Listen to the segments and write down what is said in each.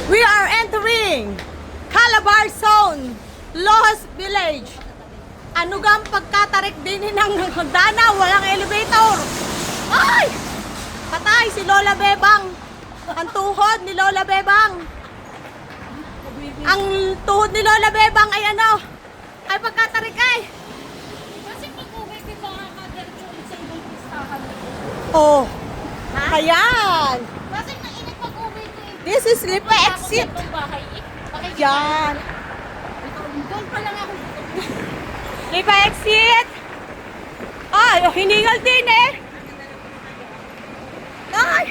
We are entering Calabar Zone, Lohas Village. Anugang pagkatarik din ng dana, walang elevator. Ay! Patay si Lola Bebang. Ang tuhod ni Lola Bebang. Ang tuhod ni Lola Bebang ay ano? Ay pagkatarik ay. Kasi pag-uwi ko ba makakadiretso sa ibang pistahan? Oh. Ayan. Kasi nainit pag-uwi ko eh. This is Lipa exit. Bahay eh. Yan. Doon pa lang ako. Lipa exit. Ay, hiningal din eh. Ay.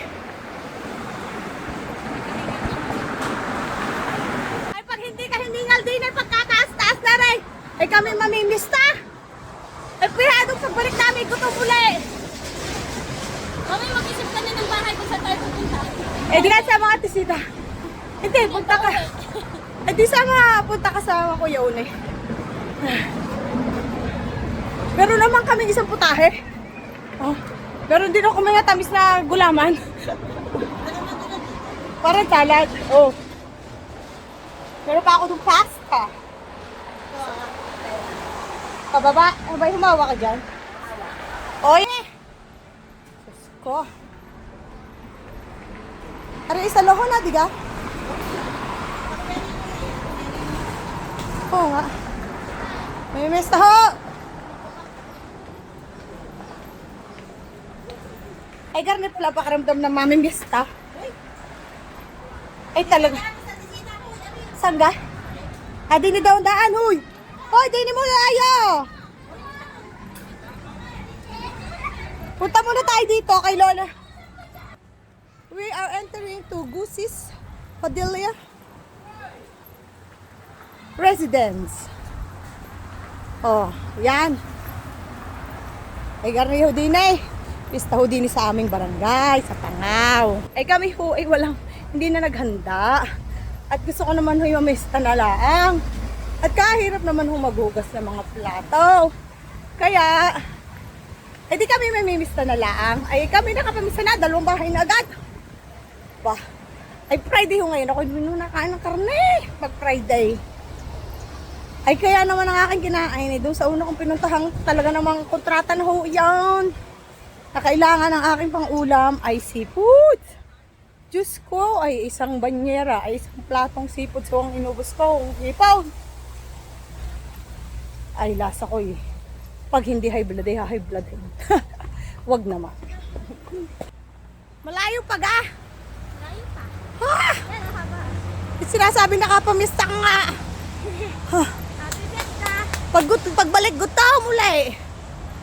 Ay, pag hindi ka hiningal din eh, pagkataas-taas na rin. Ay, kami mamimista. Ay, piradong pagbalik namin, gutom uli. Mami, mag-isip ka na ng bahay kung saan tayo pupunta. Eh, di ka sa mga tisita. Hindi, punta ka. Eh, di sama, punta ka sa Kuya Une. Meron naman kaming isang putahe. Oh. Meron din ako mga tamis na gulaman. Parang salad. Oh. Meron pa ako ng pasta. Pababa. Abay, humawa ka dyan. Oy! Diyos ko. Ari, isa loho na, di ka? Oo nga. May mesta ho! Ay, garnet pala pakaramdam ng mami mesta. Ay, talaga. Saan ka? Ah, di ni daw ang daan, huy! Hoy, di ni mo na ayo! Punta muna tayo dito kay Lola. We are entering to Gusis Padilla Residence. Oh, yan. Ay, garni ho din eh. Pista ho din sa aming barangay, sa Tangaw. Ay, kami ho ay hindi na naghanda. At gusto ko naman ho yung mamista na lang. At kahirap naman ho maghugas ng mga plato. Kaya, di kami mamimista na lang. Ay, kami nakapamista na, 2 bahay na agad. Bah, ay Friday ho ngayon. Ako hindi nakain ng karne pag Friday. Ay kaya naman ang aking kinain eh. Doon sa una kong pinuntahang talaga namang kontrata na ho yan. Na kailangan ng aking pangulam ay seafood. Diyos ko ay isang banyera, ay isang platong seafood. So ang inubos ko, ipaw. Ay lasa ko eh. Pag hindi high blood, ay high blood. Wag naman. Malayo pag ah. Layo pa. Ha? Yan, ang haba. Sinasabi nakapamista ka nga. Happy birthday. Pagbalik gutom uli.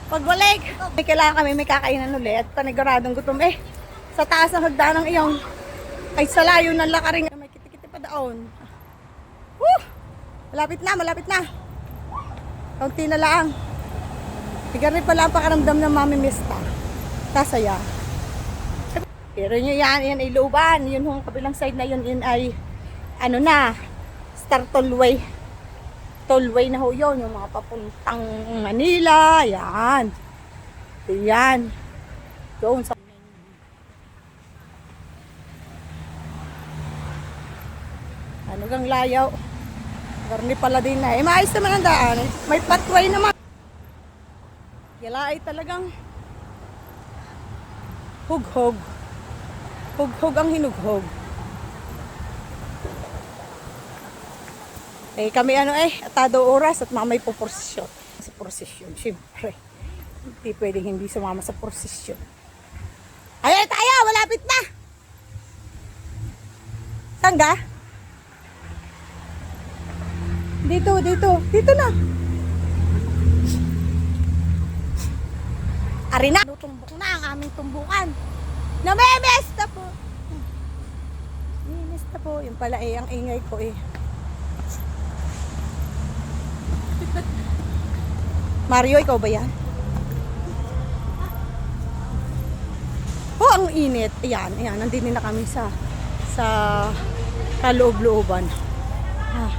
Pagbalik, may kailangan kami may kakainan uli at paniguradong gutom eh. Sa taas ng hagdan ng iyon, ay sa layo ng lakaring, may kitikiti pa daon. Woo! Malapit na, malapit na. Kaunti na lang. Bigyan rin pala ang pakaramdam ng mami mista. Tasaya. Pero nyo yan ay luban. Yun yung kabilang side na yun ay, ano na, Star Tollway. Tollway na ho yun, yung mga papuntang Manila, yan. Yan. Doon sa... Ano gang layaw? Garni pala din na. Eh, maayos naman ang daan. May pathway naman. Yala ay talagang hughog. Hughog ang hinughog. Eh kami atado oras at mamay po prosesyon. Sa prosesyon, syempre. Hindi pwedeng hindi sumama sa prosesyon. Ay, tayo! Malapit na! Saan ka? Dito na! Ari na! Tumbok na ang aming tumbukan. Namemesta po! Namemesta po. Yung pala ang ingay ko eh. Mario, ikaw ba yan? Oh, ang init. Ayan, nandito na kami sa kaloob-looban. Ah.